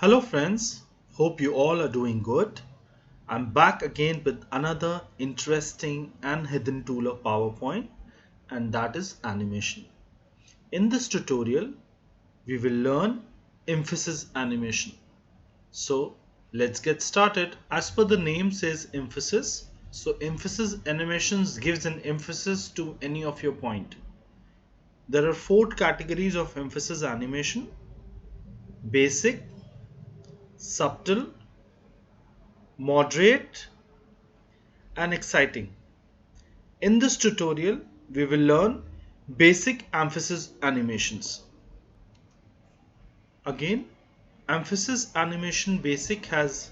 Hello friends, hope you all are doing good. I'm back again with another interesting and hidden tool of PowerPoint, and that is animation. In this tutorial, we will learn emphasis animation. So let's get started. As per the name says emphasis, so emphasis animations gives an emphasis to any of your point. There are four categories of emphasis animation: basic, subtle, moderate, and exciting. In this tutorial, we will learn basic emphasis animations. Again, emphasis animation basic has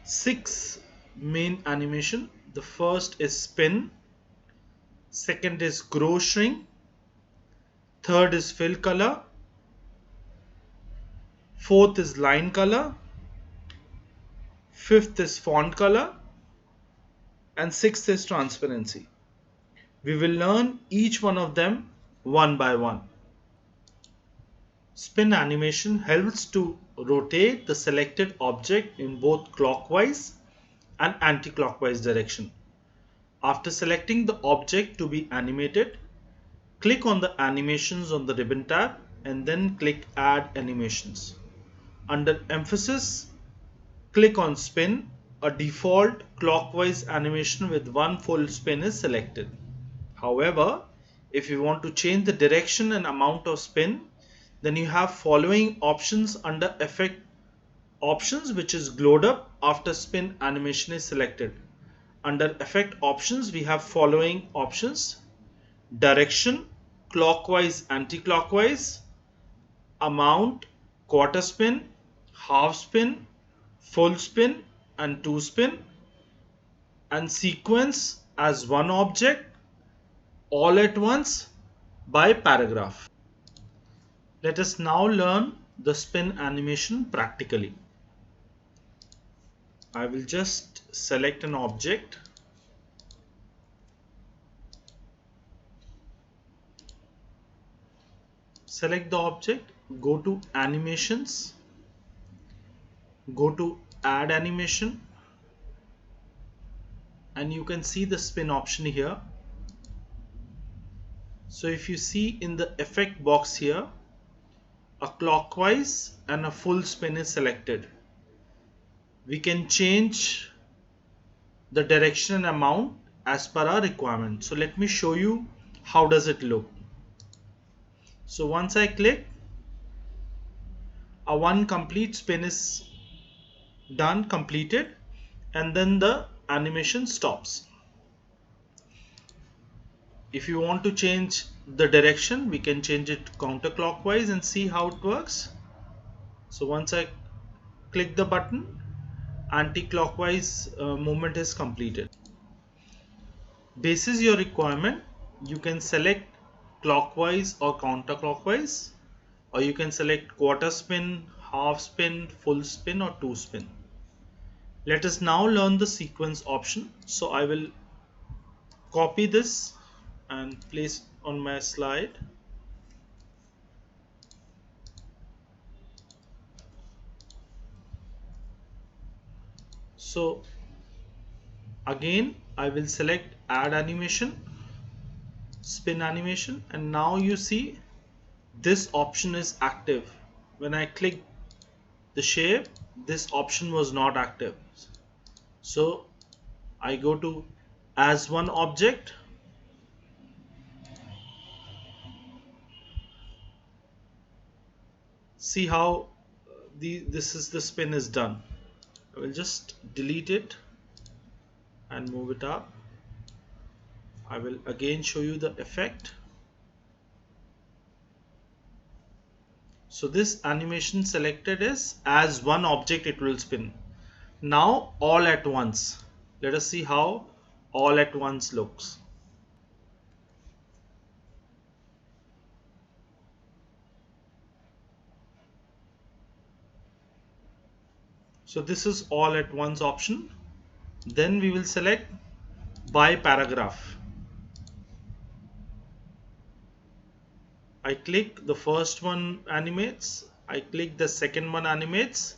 six main animation. The first is spin, second is grow shrink, third is fill color, fourth is line color, fifth is font color, and sixth is transparency. We will learn each one of them one by one. Spin animation helps to rotate the selected object in both clockwise and anti-clockwise direction. After selecting the object to be animated, click on the animations on the ribbon tab and then click add animations. Under emphasis, click on spin. A default clockwise animation with one full spin is selected. However, if you want to change the direction and amount of spin, then you have following options under effect options, which is glowed up after spin animation is selected. Under effect options, we have following options: direction, clockwise, anti-clockwise, amount, quarter spin, half spin, full spin, and two spin, and sequence as one object, all at once, by paragraph. Let us now learn the spin animation practically. I will just select an object, select the object, go to animations, go to add animation, and you can see the spin option here. So if you see in the effect box here, a clockwise and a full spin is selected. We can change the direction and amount as per our requirement. So let me show you how does it look. So once I click, a one complete spin is done, completed, and then the animation stops. If you want to change the direction, we can change it counterclockwise and see how it works. So once I click the button, anti-clockwise movement is completed. Basis your requirement, you can select clockwise or counterclockwise, or you can select quarter spin, half spin, full spin, or two spin. Let us now learn the sequence option. So I will copy this and place on my slide. So again, I will select add animation, spin animation, and now you see this option is active. When I click the shape, this option was not active. So I go to as one object, see how the spin is done. I will just delete it and move it up. I will again show you the effect. So this animation selected is as one object it will spin. Now all at once. Let us see how all at once looks. So this is all at once option. Then we will select by paragraph. I click the first one animates, I click the second one animates,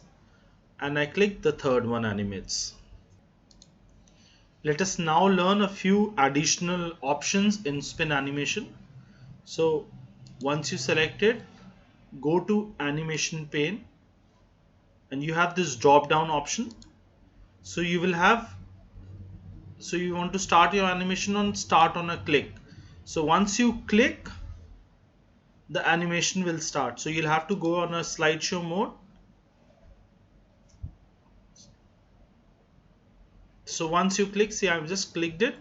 and I click the third one, animates. Let us now learn a few additional options in spin animation. So once you select it, go to animation pane and you have this drop down option. So you will have, so you want to start your animation on start on a click. So once you click, the animation will start. So you'll have to go on a slideshow mode. So once you click, see, I've just clicked it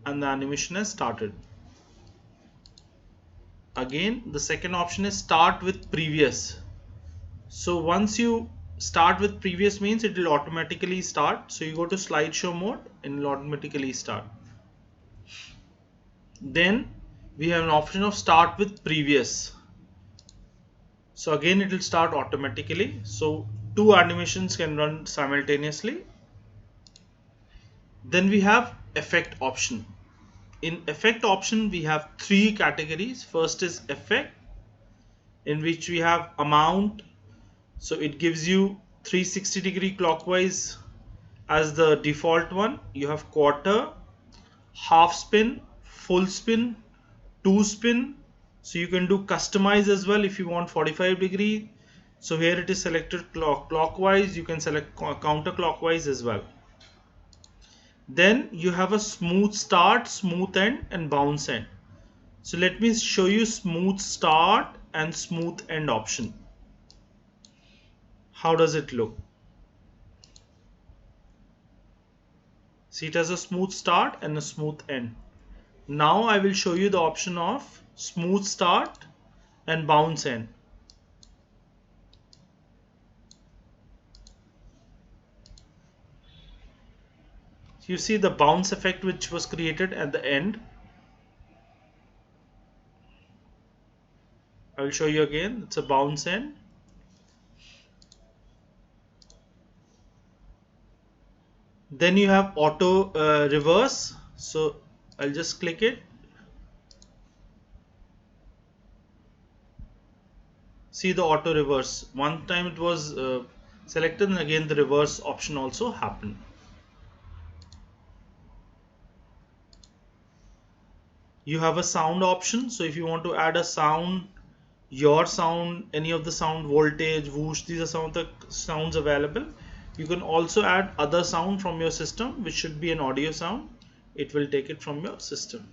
and the animation has started. Again, the second option is start with previous. So once you start with previous means it will automatically start. So you go to slideshow mode and it will automatically start. Then we have an option of start with previous. So again it will start automatically. So two animations can run simultaneously. Then we have effect option. In effect option we have three categories. First is effect, in which we have amount. So it gives you 360-degree clockwise as the default one. You have quarter, half spin, full spin, two spin. So you can do customize as well if you want 45-degree. So here it is selected clockwise. You can select counterclockwise as well. Then you have a smooth start, smooth end, and bounce end. So let me show you smooth start and smooth end option. How does it look? See, it has a smooth start and a smooth end. Now I will show you the option of smooth start and bounce end. You see the bounce effect which was created at the end. I will show you again. It's a bounce end. Then you have auto reverse. So I'll just click it. See the auto reverse. One time it was selected and again the reverse option also happened. You have a sound option. So if you want to add a sound, your sound, any of the sound, voltage, whoosh, these are some of the sounds available. You can also add other sound from your system, which should be an audio sound. It will take it from your system.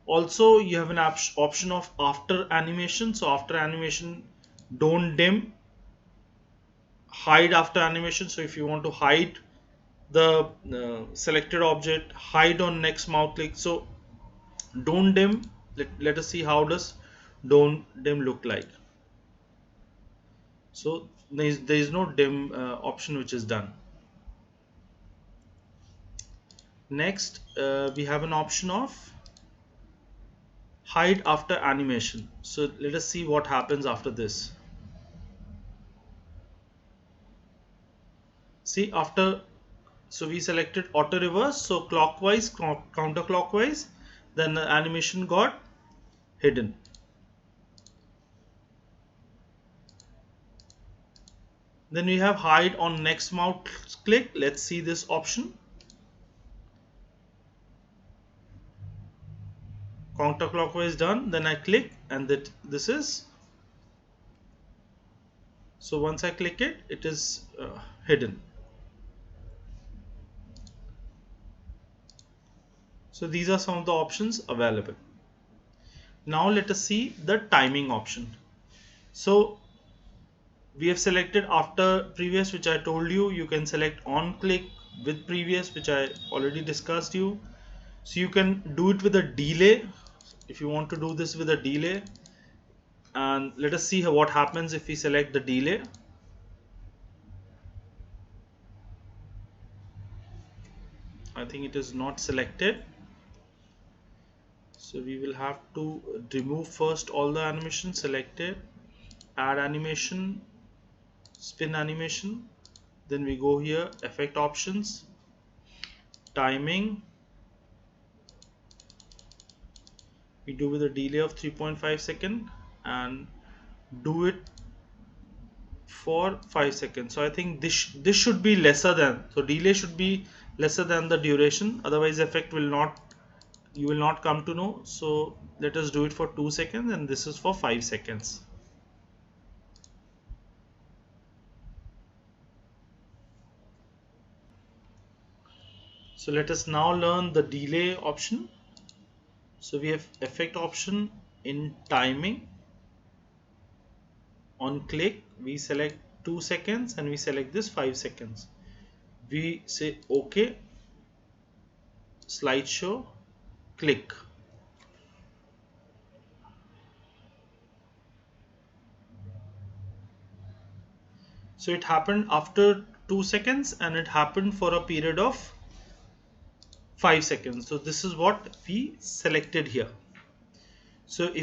Also you have an option of after animation. So after animation, don't dim, hide after animation. So if you want to hide the selected object, hide on next mouse click. So don't dim, let us see how does don't dim look like. So there is no dim option which is done. Next we have an option of hide after animation. So let us see what happens after this. See, after, so we selected auto reverse, so clockwise, counterclockwise, then the animation got hidden. Then we have hide on next mouse click. Let's see this option. Counterclockwise done, then I click and this is, so once I click it, it is hidden. So these are some of the options available. Now let us see the timing option. So we have selected after previous, which I told you. You can select on click with previous, which I already discussed you. So you can do it with a delay if you want to do this with a delay. And let us see what happens if we select the delay. I think it is not selected. So we will have to remove first all the animation, selected, add animation, spin animation. Then we go here, effect options, timing. We do with a delay of 3.5 seconds and do it for 5 seconds. So I think this should be lesser than, so delay should be lesser than the duration, otherwise effect will not, you will not come to know. So let us do it for 2 seconds, and this is for 5 seconds. So let us now learn the delay option. So we have effect option in timing. On click we select 2 seconds and we select this 5 seconds. We say OK, slideshow, click. So it happened after 2 seconds and it happened for a period of 5 seconds. So this is what we selected here. So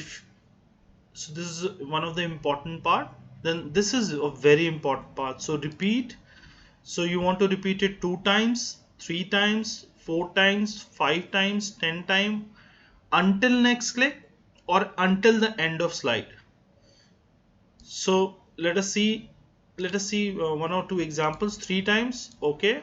so this is one of the important part. Then this is a very important part. So repeat. So you want to repeat it 2 times, 3 times, 4 times, 5 times, 10 times until next click or until the end of slide. So let us see one or two examples. 3 times. Okay.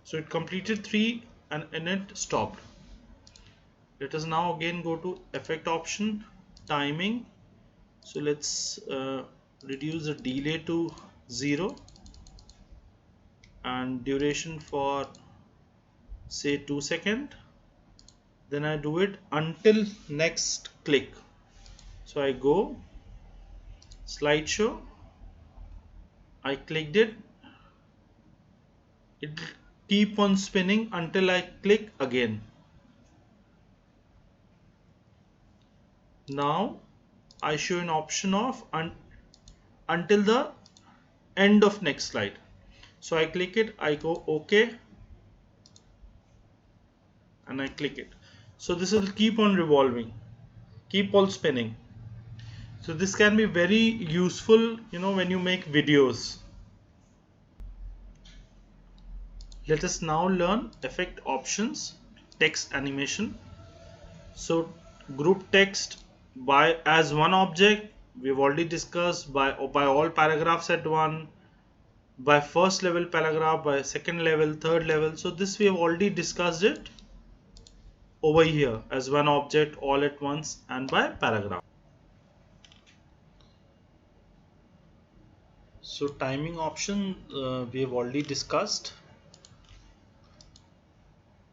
So it completed 3 and it stopped. Let us now again go to effect option, timing. So let's reduce the delay to 0 and duration for say 2 seconds. Then I do it until next click. So I go slideshow, I clicked it, it keep on spinning until I click again. Now I show an option of until the end of next slide. So I click it, I go OK and I click it. So this will keep on revolving, keep on spinning. So this can be very useful, when you make videos. Let us now learn effect options, text animation. So group text by as one object, we've already discussed, by all paragraphs at one, by first level paragraph, by second level, third level. So this we have already discussed it over here as one object, all at once, and by paragraph. So timing option we have already discussed.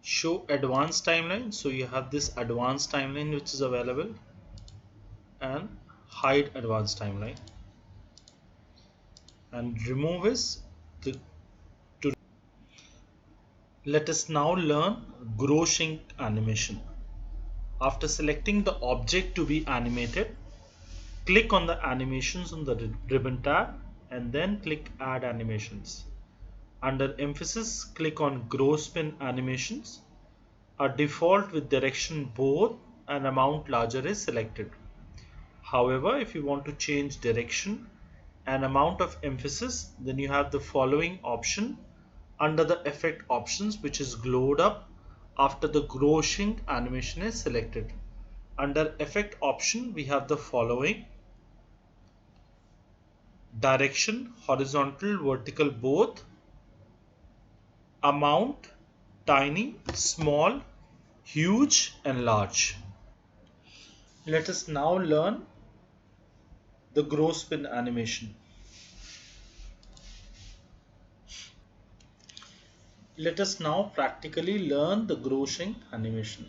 Show advanced timeline. So you have this advanced timeline which is available, and hide advanced timeline, and remove is to let us now learn grow shrink animation. After selecting the object to be animated, click on the animations on the ribbon tab and then click add animations. Under emphasis, click on grow spin animations. A default with direction both and amount larger is selected. However, if you want to change direction and amount of emphasis, then you have the following option under the effect options, which is glowed up after the grow shrink animation is selected. Under effect option, we have the following: direction, horizontal, vertical both, amount, tiny, small, huge and large. Let us now learn the grow spin animation. Let us now practically learn the grow shrink animation.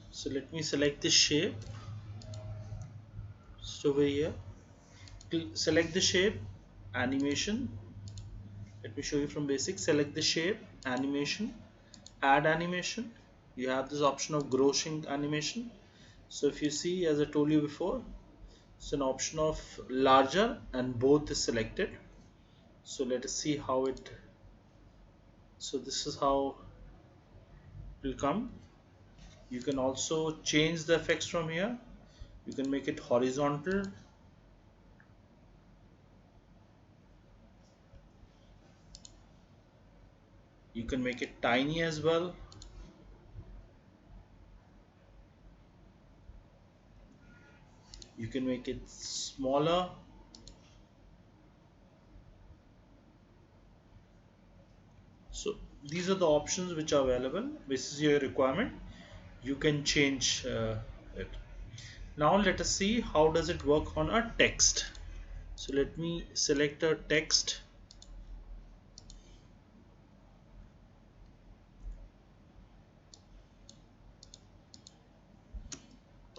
So let me select this shape. So over here, select the shape, animation. Let me show you from basic. Select the shape, animation, add animation. You have this option of grow shrink animation. So if you see, as I told you before, it's an option of larger and both is selected. So let us see how it, so this is how it will come. You can also change the effects from here. You can make it horizontal. You can make it tiny as well. You can make it smaller. So these are the options which are available. This is your requirement. You can change it. Now let us see how does it work on a text. So let me select a text.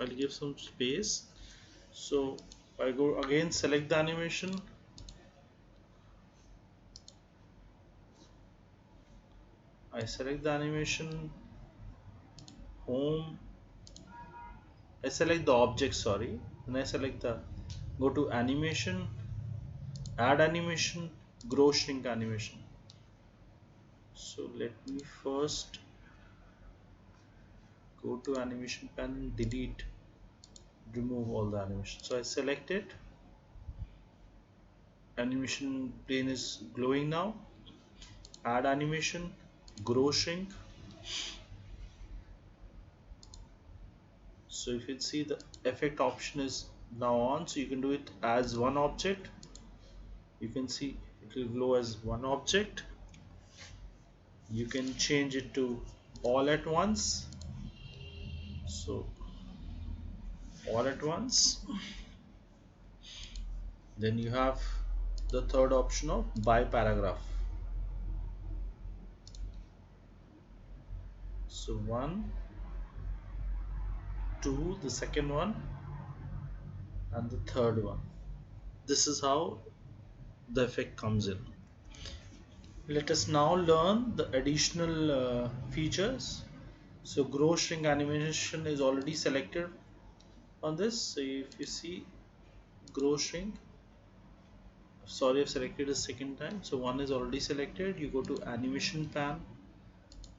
I'll give some space. So I go again, select the animation. I select the animation, home. I select the object, sorry. And I select the, go to animation, add animation, grow shrink animation. So let me first go to animation panel, delete, remove all the animation. So I select it. Animation plane is glowing now. Add animation, grow shrink. So if you see, the effect option is now on, so you can do it as one object. You can see it will glow as one object. You can change it to all at once. So all at once. Then you have the third option of by paragraph. So one, two, the second one, and the third one. This is how the effect comes in. Let us now learn the additional features. So grow shrink animation is already selected on this. So if you see grow shrink, sorry, I've selected a second time. So one is already selected. You go to animation pan,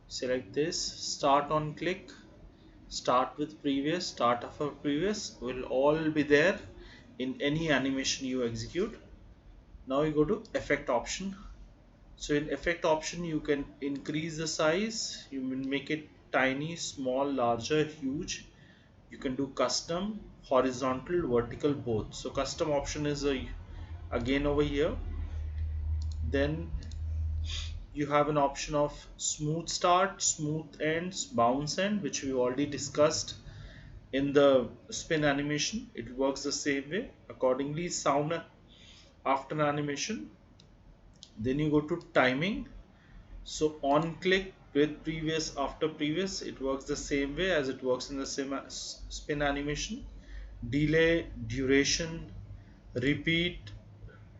select this, start on click, start with previous, start of a previous will all be there in any animation you execute. Now you go to effect option. So in effect option you can increase the size, you can make it tiny, small, larger, huge. You can do custom, horizontal, vertical, both. So custom option is again over here. Then you have an option of smooth start, smooth ends, bounce end, which we already discussed in the spin animation. It works the same way. Accordingly, sound after animation. Then you go to timing. So on click, with previous, after previous, it works the same way as it works in the same spin animation. Delay, duration, repeat.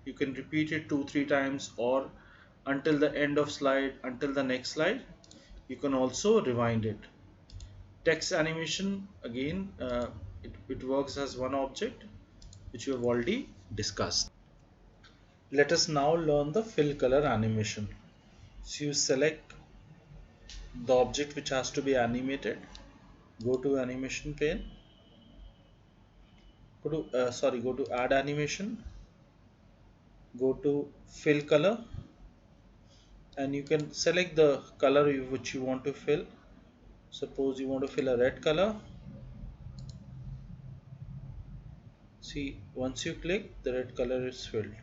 You can repeat it 2-3 times, or until the end of slide, until the next slide. You can also rewind it. Text animation, again, it works as one object, which we have already discussed. Let us now learn the fill color animation. So you select the object which has to be animated, go to animation pane, go to add animation, go to fill color, and you can select the color which you want to fill. Suppose you want to fill a red color. See, once you click, the red color is filled.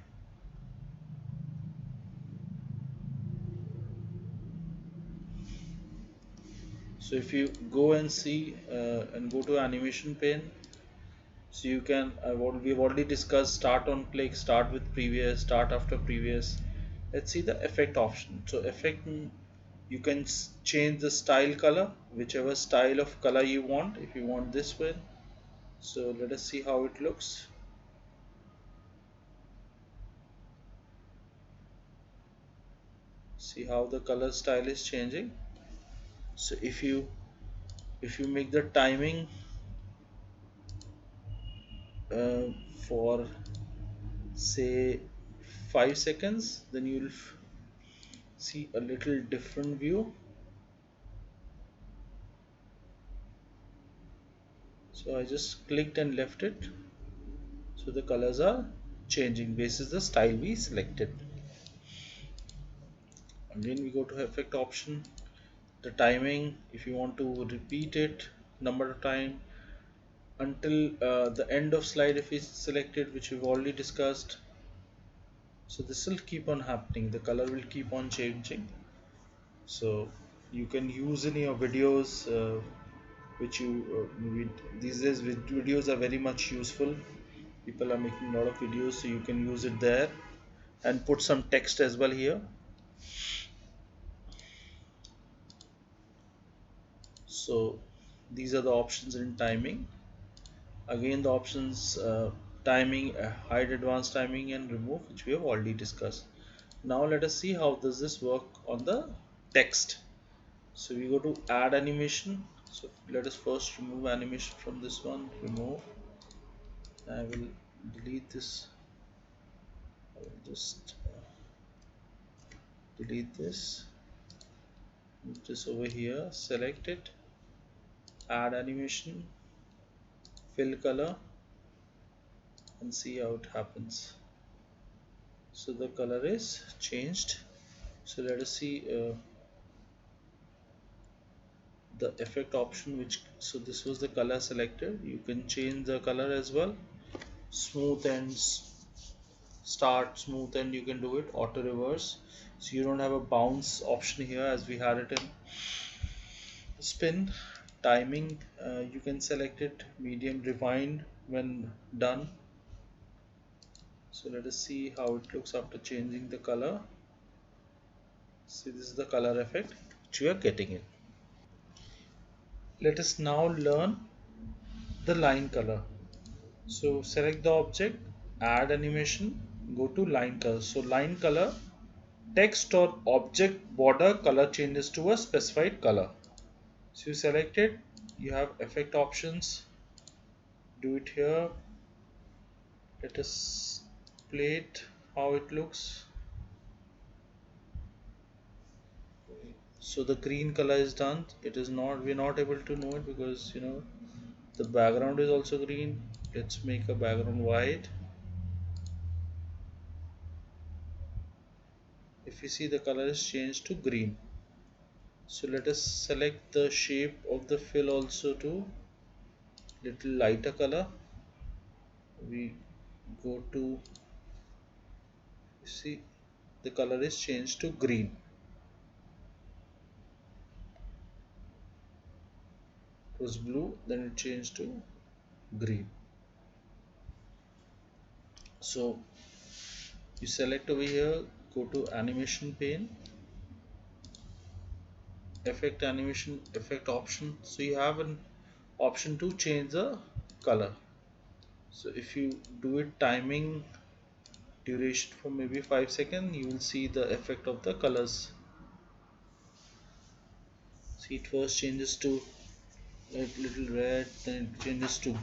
So if you go and see and go to animation pane, so you can, we've already discussed start on click, start with previous, start after previous. Let's see the effect option. So effect, you can change the style color, whichever style of color you want. If you want this one, so let us see how it looks. See how the color style is changing. So if you make the timing for say 5 seconds, then you'll see a little different view. So I just clicked and left it. So the colors are changing basis the style we selected. Again we go to effect option, the timing, if you want to repeat it number of time until the end of slide if it's selected, which we've already discussed. So this will keep on happening, the color will keep on changing. So you can use in your videos, which you these days videos are very much useful. People are making a lot of videos, so you can use it there and put some text as well here. So these are the options in timing. Again the options, timing, hide advanced timing and remove, which we have already discussed. Now let us see how does this work on the text. So we go to add animation. So let us first remove animation from this one. Remove. I will delete this. I will just delete this. Move this over here. Select it. Add animation. Fill color. And see how it happens. So the color is changed. So let us see the effect option, which, so this was the color selected. You can change the color as well. Smooth ends, start smooth end, you can do it. Auto reverse, so you don't have a bounce option here as we had it in spin. Timing, you can select it medium, rewind when done. So let us see how it looks after changing the color. See, this is the color effect which we are getting in. Let us now learn the line color. So select the object, add animation, go to line color. So line color, text or object border color changes to a specified color. So you select it, you have effect options, do it here. Let us play it how it looks. So the green color is done. It is not, we're not able to know it because the background is also green. Let's make a background white. If you see, the color is changed to green. So let us select the shape of the fill also to little lighter color. We go to, see, the color is changed to green. It was blue, then it changed to green. So you select over here, go to animation pane, effect animation, effect option. So you have an option to change the color. So if you do it timing duration for maybe 5 seconds, you will see the effect of the colors. See, it first changes to a little red, then it changes to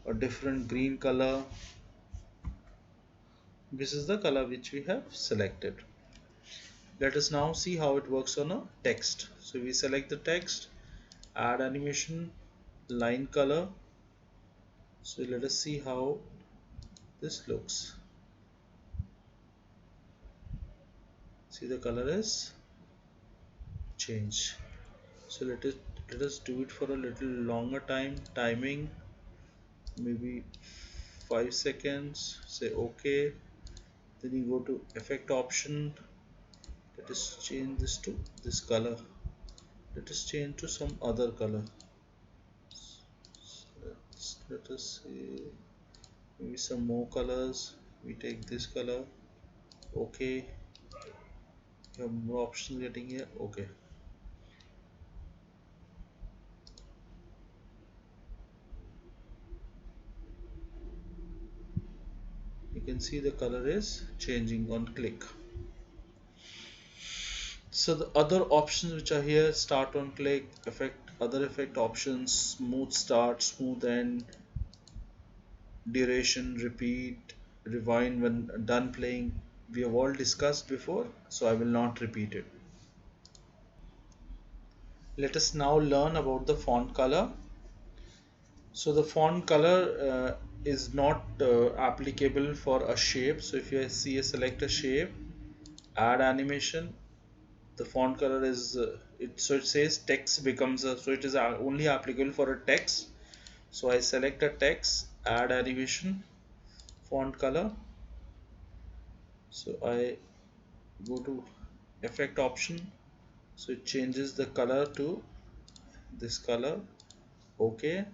a different green color. This is the color which we have selected. Let us now see how it works on a text. So we select the text, add animation, line color. So let us see how this looks. See, the color is changed. So let us do it for a little longer time. Timing maybe 5 seconds. Say OK. Then you go to effect option. Let us change this to this color. Let us change to some other color. Let us see, maybe some more colors. We take this color. Okay, you have more options getting here. Okay, you can see the color is changing on click. So the other options which are here, start on click, effect, other effect options, smooth start, smooth end, duration, repeat, rewind when done playing, we have all discussed before, so I will not repeat it. Let us now learn about the font color. So the font color is not applicable for a shape. So if you see a select a shape, add animation, the font color is so it says text becomes so it is only applicable for a text. So I select a text, add animation, font color. So I go to effect option, so it changes the color to this color. Okay,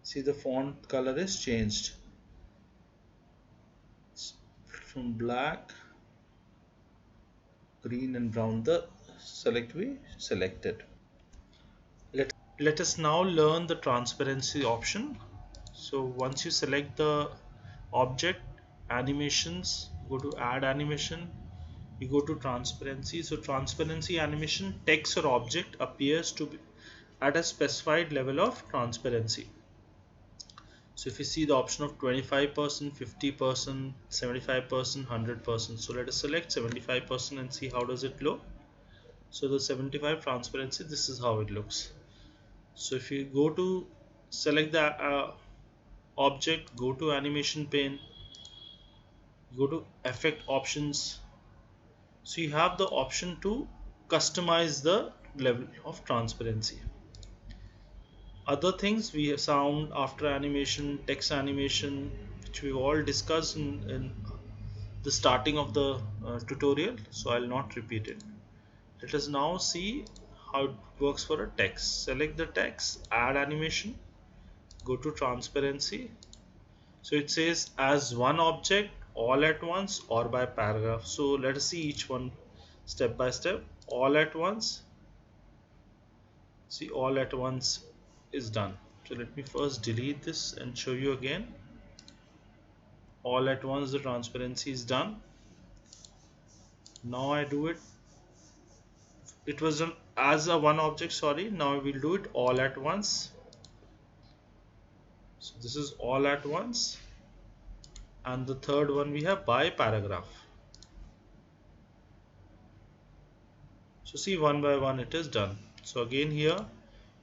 see the font color is changed from black, green and brown, the select we selected. Let us now learn the transparency option. So once you select the object, animations, go to add animation, you go to transparency. So transparency animation, text or object appears to be at a specified level of transparency. So if you see the option of 25%, 50%, 75%, 100%. So let us select 75% and see how does it look. So the 75 transparency, this is how it looks. So if you go to select the object, go to animation pane, go to effect options. So you have the option to customize the level of transparency. Other things we have sound, after animation, text animation, which we all discussed in the starting of the tutorial, so I'll not repeat it. Let us now see how it works for a text. Select the text, add animation, go to transparency. So it says as one object, all at once, or by paragraph. So let us see each one step by step. All at once, see all at once is done. So let me first delete this and show you again. All at once, the transparency is done. Now I do it. It was done as a one object, sorry. Now we'll do it all at once. So this is all at once. And the third one we have by paragraph. So see, one by one it is done. So again here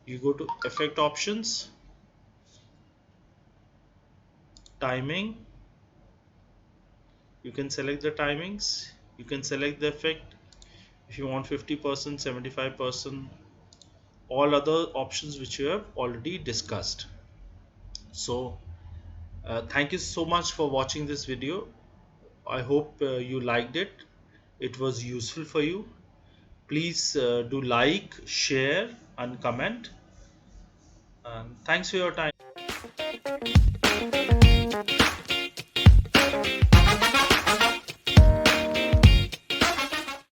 you go to effect options, timing, you can select the timings, you can select the effect if you want 50%, 75%, all other options which you have already discussed. So thank you so much for watching this video. I hope you liked it. It was useful for you. Please do like, share and comment, and thanks for your time.